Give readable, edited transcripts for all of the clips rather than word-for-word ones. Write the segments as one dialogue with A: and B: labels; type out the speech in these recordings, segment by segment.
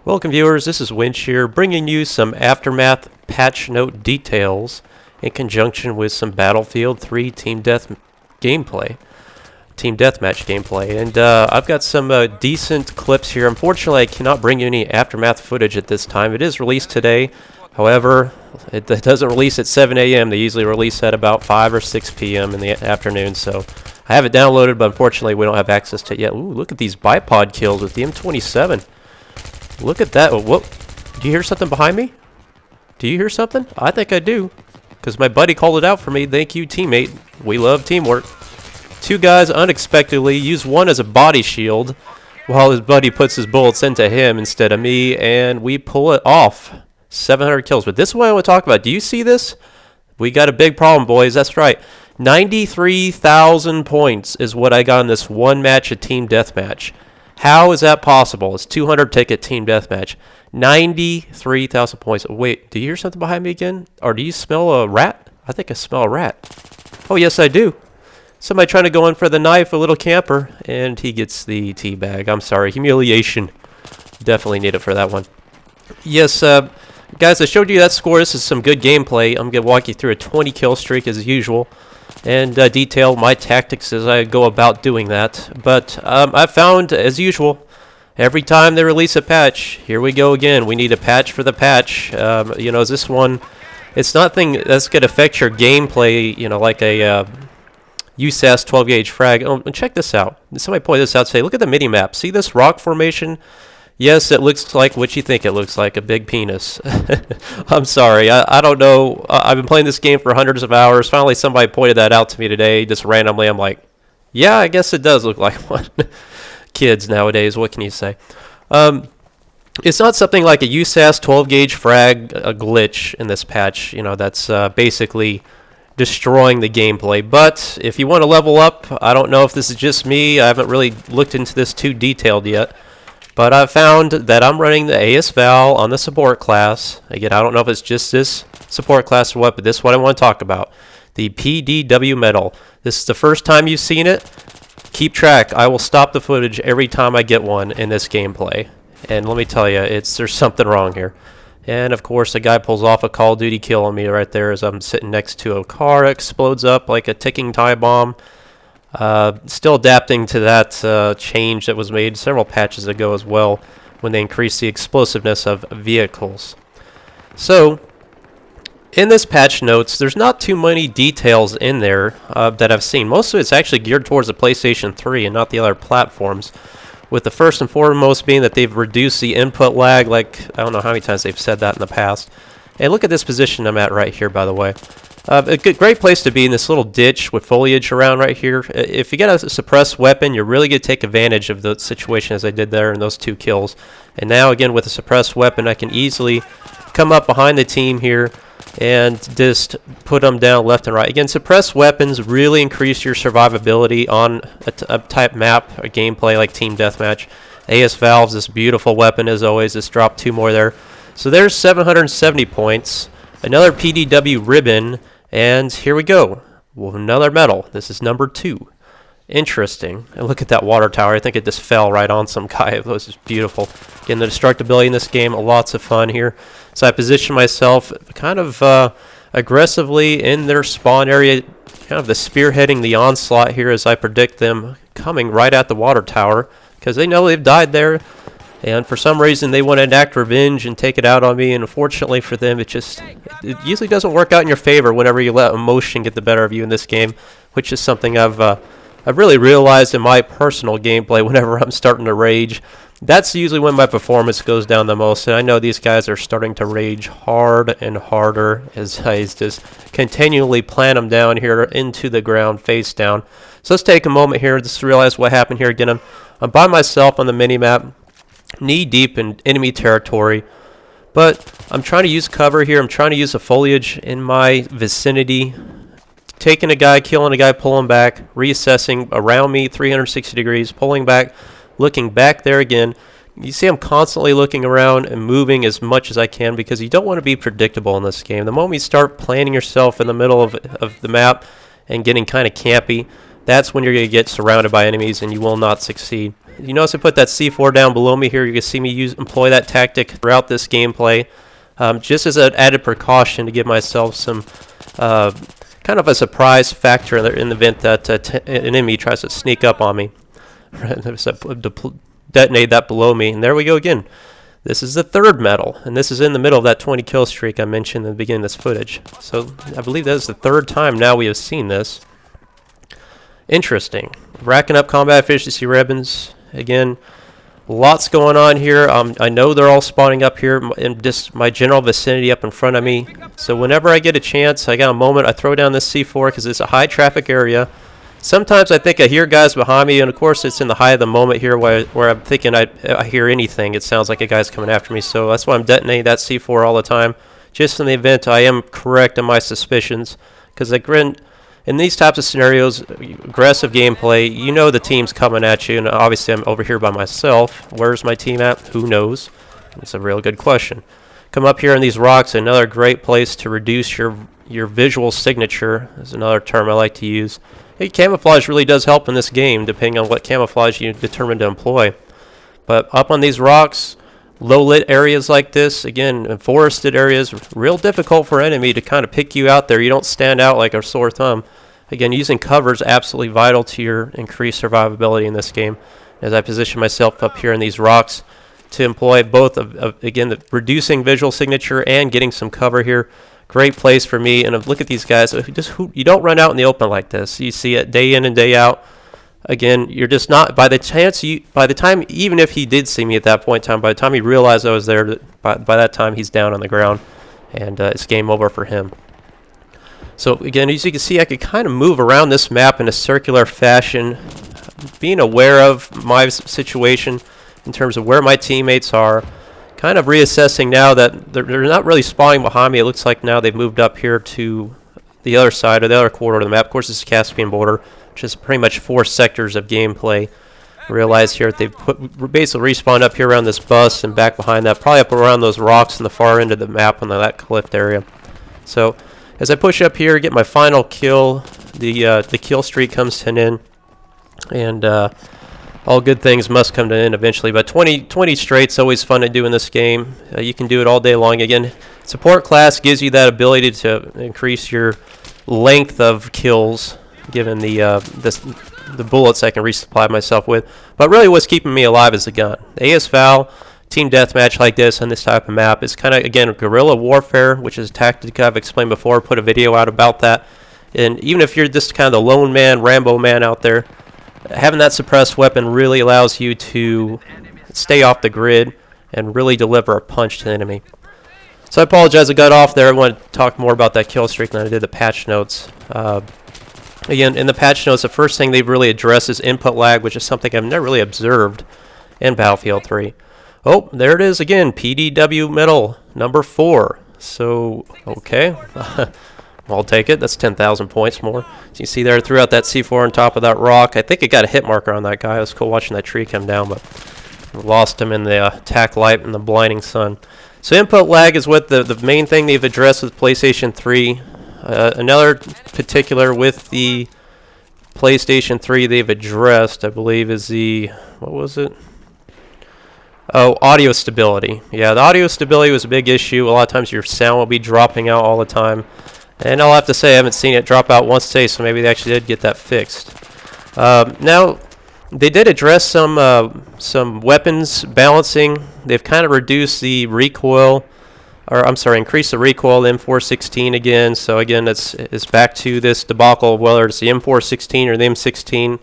A: Welcome viewers, this is Winch here, bringing you some Aftermath patch note details in conjunction with some Battlefield 3 Team Deathmatch gameplay. And I've got some decent clips here. Unfortunately, I cannot bring you any Aftermath footage at this time. It is released today. However, it doesn't release at 7 a.m. They usually release at about 5 or 6 p.m. in the afternoon. So I have it downloaded, but unfortunately we don't have access to it yet. Ooh, look at these bipod kills with the M27. Look at that. What? Do you hear something behind me? Do you hear something? I think I do. Because my buddy called it out for me. Thank you, teammate. We love teamwork. Two guys unexpectedly use one as a body shield while his buddy puts his bullets into him instead of me, and we pull it off. 700 kills. But this is what I want to talk about. Do you see this? We got a big problem, boys. That's right. 93,000 points is what I got in this one match of Team Deathmatch. How is that possible? It's 200 ticket Team Deathmatch. 93,000 points. Wait, do you hear something behind me again? Or do you smell a rat? I think I smell a rat. Oh, yes, I do. Somebody trying to go in for the knife, a little camper, and he gets the tea bag. I'm sorry, humiliation. Definitely need it for that one. Yes, guys, I showed you that score. This is some good gameplay. I'm going to walk you through a 20 kill streak as usual and detail my tactics as I go about doing that. But I found, as usual, every time they release a patch, here we go again. We need a patch for the patch. This one, it's nothing that's going to affect your gameplay, like a USAS 12 gauge frag. Oh, and check this out. Somebody pointed this out, say, look at the mini map. See this rock formation? Yes, it looks like what you think it looks like, a big penis. I'm sorry, I don't know. I've been playing this game for hundreds of hours. Finally, somebody pointed that out to me today, just randomly. I'm like, yeah, I guess it does look like one. Kids nowadays, what can you say? It's not something like a USAS 12 gauge frag, a glitch in this patch, that's basically destroying the gameplay. But if you want to level up, I don't know if this is just me. I haven't really looked into this too detailed yet. But I've found that I'm running the AS Val on the support class. Again, I don't know if it's just this support class or what, but this is what I want to talk about. The PDW medal. This is the first time you've seen it. Keep track. I will stop the footage every time I get one in this gameplay. And let me tell you, there's something wrong here. And of course, a guy pulls off a Call of Duty kill on me right there as I'm sitting next to a car. Explodes up like a ticking time bomb. Still adapting to that change that was made several patches ago as well when they increased the explosiveness of vehicles. So, in this patch notes, there's not too many details in there that I've seen. Most of it's actually geared towards the PlayStation 3 and not the other platforms, with the first and foremost being that they've reduced the input lag, like I don't know how many times they've said that in the past. And look at this position I'm at right here, by the way. A great place to be in this little ditch with foliage around right here. If you get a suppressed weapon, you're really going to take advantage of the situation as I did there in those two kills. And now, again, with a suppressed weapon, I can easily come up behind the team here and just put them down left and right. Again, suppressed weapons really increase your survivability on a type map, a gameplay like Team Deathmatch. AS Valve's this beautiful weapon, as always. Just dropped two more there. So there's 770 points. Another PDW ribbon. And here we go. Well, another medal. This is number 2. Interesting. And look at that water tower. I think it just fell right on some guy. It was just beautiful. Again, the destructibility in this game, lots of fun here. So I position myself kind of aggressively in their spawn area, kind of the spearheading the onslaught here as I predict them coming right at the water tower because they know they've died there. And for some reason, they want to enact revenge and take it out on me. And unfortunately for them, it usually doesn't work out in your favor whenever you let emotion get the better of you in this game, which is something I've really realized in my personal gameplay whenever I'm starting to rage. That's usually when my performance goes down the most. And I know these guys are starting to rage hard and harder as I just continually plant them down here into the ground, face down. So let's take a moment here just to realize what happened here. Again, I'm by myself on the mini-map, knee-deep in enemy territory, but I'm trying to use cover here. I'm trying to use the foliage in my vicinity, taking a guy, killing a guy, pulling back, reassessing around me 360 degrees, pulling back, looking back there again. You see I'm constantly looking around and moving as much as I can because you don't want to be predictable in this game. The moment you start planting yourself in the middle of the map and getting kind of campy, that's when you're going to get surrounded by enemies and you will not succeed. You notice I put that C4 down below me here. You can see me employ that tactic throughout this gameplay, just as an added precaution to give myself some kind of a surprise factor in the event that an enemy tries to sneak up on me. Detonate that below me, and there we go again. This is the third medal, and this is in the middle of that 20 kill streak I mentioned in the beginning of this footage. So I believe that is the third time now we have seen this. Interesting. Racking up combat efficiency ribbons. Again, lots going on here. I know they're all spawning up here in just my general vicinity up in front of me. So whenever I get a chance, I got a moment, I throw down this C4 because it's a high traffic area. Sometimes I think I hear guys behind me, and of course it's in the high of the moment here where I'm thinking I hear anything. It sounds like a guy's coming after me, so that's why I'm detonating that C4 all the time, just in the event I am correct in my suspicions. Because in these types of scenarios, aggressive gameplay, you know the team's coming at you, and obviously I'm over here by myself. Where's my team at? Who knows? It's a real good question. Come up here in these rocks, another great place to reduce your visual signature, is another term I like to use. Hey, camouflage really does help in this game, depending on what camouflage you determine to employ. But up on these rocks, low-lit areas like this, again, in forested areas, real difficult for an enemy to kind of pick you out there. You don't stand out like a sore thumb. Again, using cover is absolutely vital to your increased survivability in this game. As I position myself up here in these rocks to employ both, again, reducing visual signature and getting some cover here. Great place for me, and look at these guys. You don't run out in the open like this. You see it day in and day out. Again, you're just not. By the time, even if he did see me at that point in time, by the time he realized I was there, by that time he's down on the ground, and it's game over for him. So again, as you can see, I could kind of move around this map in a circular fashion, being aware of my situation in terms of where my teammates are. Kind of reassessing now that they're not really spawning behind me. It looks like now they've moved up here to the other side, or the other quarter of the map. Of course, it's the Caspian border, which is pretty much 4 sectors of gameplay. Realize here they've basically respawned up here around this bus and back behind that, probably up around those rocks in the far end of the map on that cliff area. So as I push up here, get my final kill, the kill streak comes to an end, and all good things must come to an end eventually, but 20 straight's always fun to do in this game. You can do it all day long. Again, support class gives you that ability to increase your length of kills, given the bullets I can resupply myself with. But really what's keeping me alive is the gun. AS Val, team deathmatch like this on this type of map is kind of, again, guerrilla warfare, which is a tactic I've explained before, put a video out about that. And even if you're just kind of the lone man, Rambo man out there, having that suppressed weapon really allows you to stay off the grid and really deliver a punch to the enemy. So I apologize I got off there. I want to talk more about that kill streak than I did the patch notes. Again, in the patch notes, the first thing they've really addressed is input lag, which is something I've never really observed in Battlefield 3. Oh, there it is again, PDW medal number 4. So, okay. I'll take it. That's 10,000 points more. So you see there, threw out that C4 on top of that rock. I think it got a hit marker on that guy. It was cool watching that tree come down, but lost him in the attack light and the blinding sun. So input lag is what the main thing they've addressed with PlayStation 3. Another particular with the PlayStation 3 they've addressed, I believe, is the, what was it? Oh, audio stability. Yeah, the audio stability was a big issue. A lot of times your sound will be dropping out all the time. And I'll have to say I haven't seen it drop out once today, so maybe they actually did get that fixed. Now, they did address some weapons balancing. They've kind of reduced the recoil, or I'm sorry, increased the recoil of the M416 again. So again, it's back to this debacle of whether it's the M416 or the M16.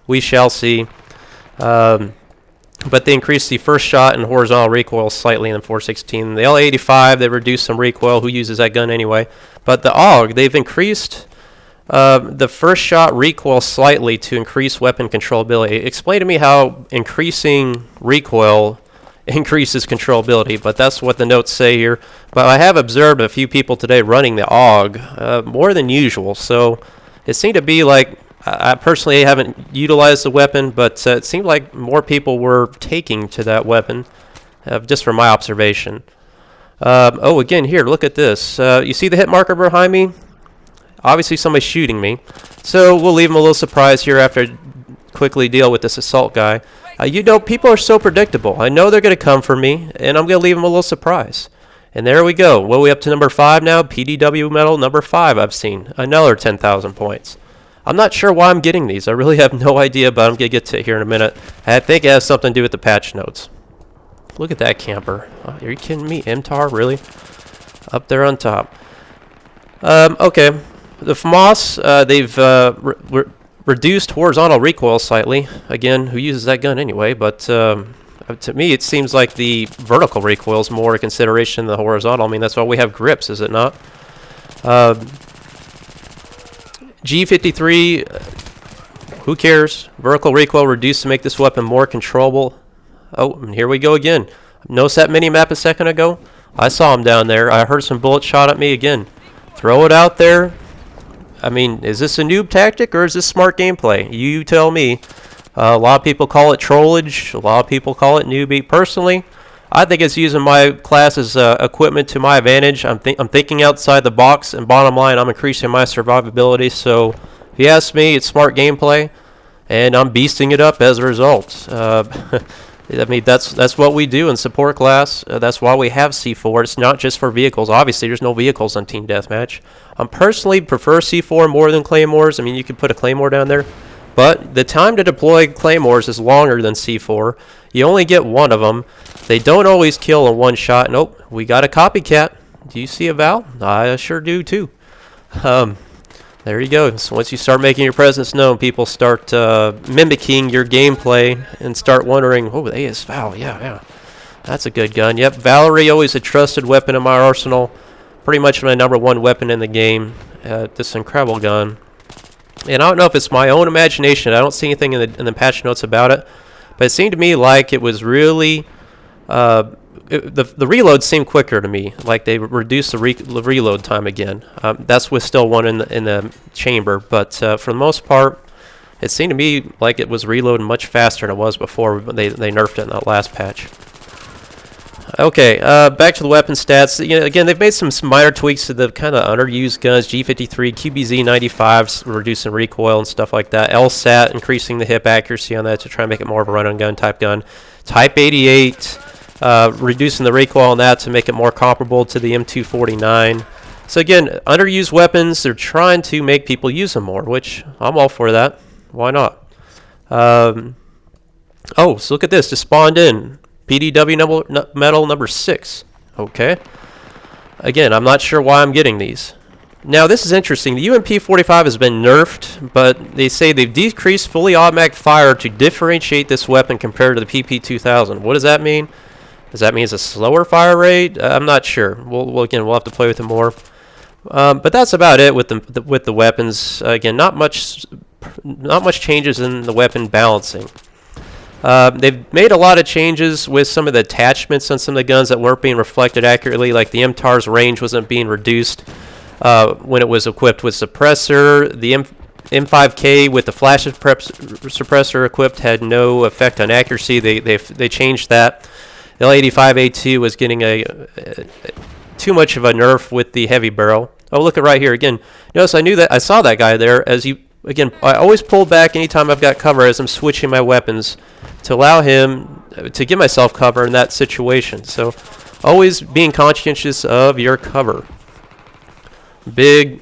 A: We shall see. But they increased the first shot and horizontal recoil slightly in the 416. The L85, they reduced some recoil. Who uses that gun anyway? But the AUG, they've increased the first shot recoil slightly to increase weapon controllability. Explain to me how increasing recoil increases controllability, but that's what the notes say here. But I have observed a few people today running the AUG more than usual, so it seemed to be like, I personally haven't utilized the weapon, but it seemed like more people were taking to that weapon, just from my observation. Oh, again, here, look at this. You see the hit marker behind me? Obviously, somebody's shooting me. So we'll leave them a little surprised here after I quickly deal with this assault guy. You know, people are so predictable. I know they're going to come for me, and I'm going to leave them a little surprise. And there we go. What are we up to number 5 now? PDW medal number 5 I've seen. Another 10,000 points. I'm not sure why I'm getting these. I really have no idea, but I'm going to get to it here in a minute. I think it has something to do with the patch notes. Look at that camper. Oh, are you kidding me? MTAR, really? Up there on top. Okay. The FMOS, they've reduced horizontal recoil slightly. Again, who uses that gun anyway? But to me, it seems like the vertical recoil is more a consideration than the horizontal. I mean, that's why we have grips, is it not? G53, who cares? Vertical recoil reduced to make this weapon more controllable. Oh, and here we go again. Notice that mini-map a second ago? I saw him down there. I heard some bullets shot at me again. Throw it out there. I mean, is this a noob tactic or is this smart gameplay? You tell me. A lot of people call it trollage. A lot of people call it newbie. Personally, I think it's using my class's equipment to my advantage. I'm thinking outside the box, and bottom line, I'm increasing my survivability. So, if you ask me, it's smart gameplay, and I'm beasting it up as a result. I mean, that's what we do in support class. That's why we have C4. It's not just for vehicles. Obviously, there's no vehicles on Team Deathmatch. I personally prefer C4 more than Claymores. I mean, you could put a Claymore down there. But the time to deploy Claymores is longer than C4. You only get one of them. They don't always kill in one shot. Nope, we got a copycat. Do you see a Val? I sure do, too. There you go. So once you start making your presence known, people start mimicking your gameplay and start wondering, oh, AS Val, yeah. That's a good gun. Yep, Valerie, always a trusted weapon in my arsenal. Pretty much my #1 weapon in the game. This incredible gun. And I don't know if it's my own imagination. I don't see anything in the patch notes about it. But it seemed to me like it was really... the reload seemed quicker to me, like they reduced the reload time again. That's with still one in the chamber, but for the most part, it seemed to me like it was reloading much faster than it was before they nerfed it in that last patch. Okay, back to the weapon stats. You know, again, they've made some minor tweaks to the kind of underused guns. G53, QBZ 95, reducing recoil and stuff like that. LSAT, increasing the hip accuracy on that to try and make it more of a run-and-gun type gun. Type 88. Reducing the recoil on that to make it more comparable to the M249. So again, underused weapons, they're trying to make people use them more, which I'm all for that. Why not? Oh, so look at this. Just spawned in. PDW medal number 6. Okay. Again, I'm not sure why I'm getting these. Now, this is interesting. The UMP-45 has been nerfed, but they say they've decreased fully automatic fire to differentiate this weapon compared to the PP-2000. What does that mean? Does that mean it's a slower fire rate? I'm not sure. We'll have to play with it more. But that's about it with the weapons. Again, not much changes in the weapon balancing. They've made a lot of changes with some of the attachments on some of the guns that weren't being reflected accurately, like the MTAR's range wasn't being reduced when it was equipped with suppressor. The M5K with the flash suppressor equipped had no effect on accuracy. They changed that. The L85A2 was getting too much of a nerf with the heavy barrel. Oh, look at right here again. Notice I saw that guy there. Again, I always pull back anytime I've got cover as I'm switching my weapons to allow him to give myself cover in that situation. So, always being conscientious of your cover. Big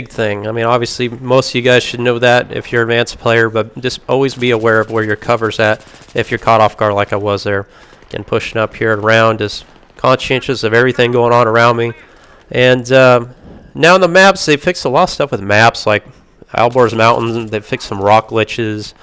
A: thing. I mean, obviously, most of you guys should know that if you're an advanced player, but just always be aware of where your cover's at if you're caught off guard like I was there. Again, pushing up here and around, just conscientious of everything going on around me. And now in the maps, they fixed a lot of stuff with maps, like Albor's Mountains. They fixed some rock glitches.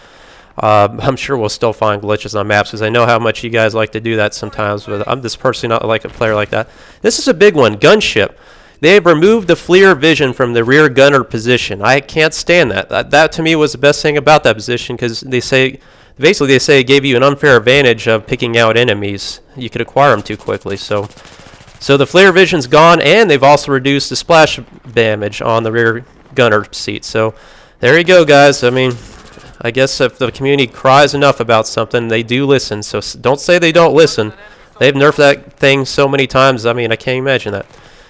A: I'm sure we'll still find glitches on maps because I know how much you guys like to do that sometimes, but I'm just personally not like a player like that. This is a big one, gunship. They have removed the FLIR vision from the rear gunner position. I can't stand that. That to me was the best thing about that position because they say it gave you an unfair advantage of picking out enemies. You could acquire them too quickly. So the FLIR vision's gone, and they've also reduced the splash damage on the rear gunner seat. So there you go, guys. I mean, I guess if the community cries enough about something, they do listen. So don't say they don't listen. They've nerfed that thing so many times. I mean, I can't imagine that.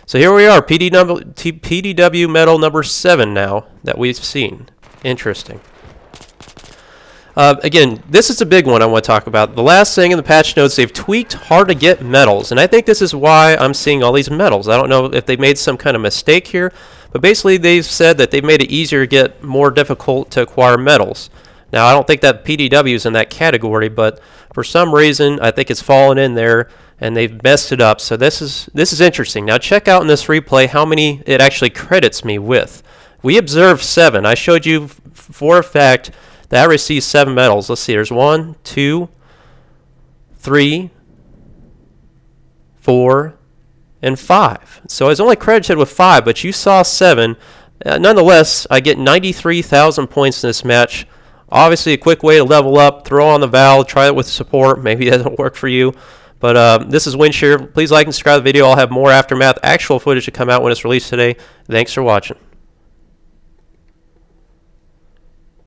A: So here we are, PDW medal number 7 now that we've seen. Interesting. Again, this is a big one I want to talk about. The last thing in the patch notes, they've tweaked hard to get medals, and I think this is why I'm seeing all these medals. I don't know if they made some kind of mistake here, but basically they've said that they've made it easier to get more difficult to acquire medals. Now, I don't think that PDW is in that category, but for some reason, I think it's fallen in there, and they've messed it up. So this is interesting. Now, check out in this replay how many it actually credits me with. We observed 7. I showed you for a fact that I received 7 medals. Let's see. There's 1, 2, 3, 4, and 5. So I was only credited with 5, but you saw 7. Nonetheless, I get 93,000 points in this match. Obviously, a quick way to level up. Throw on the Val. Try it with support. Maybe it doesn't work for you. But this is Windshear. Please like and subscribe to the video. I'll have more Aftermath actual footage to come out when it's released today. Thanks for watching.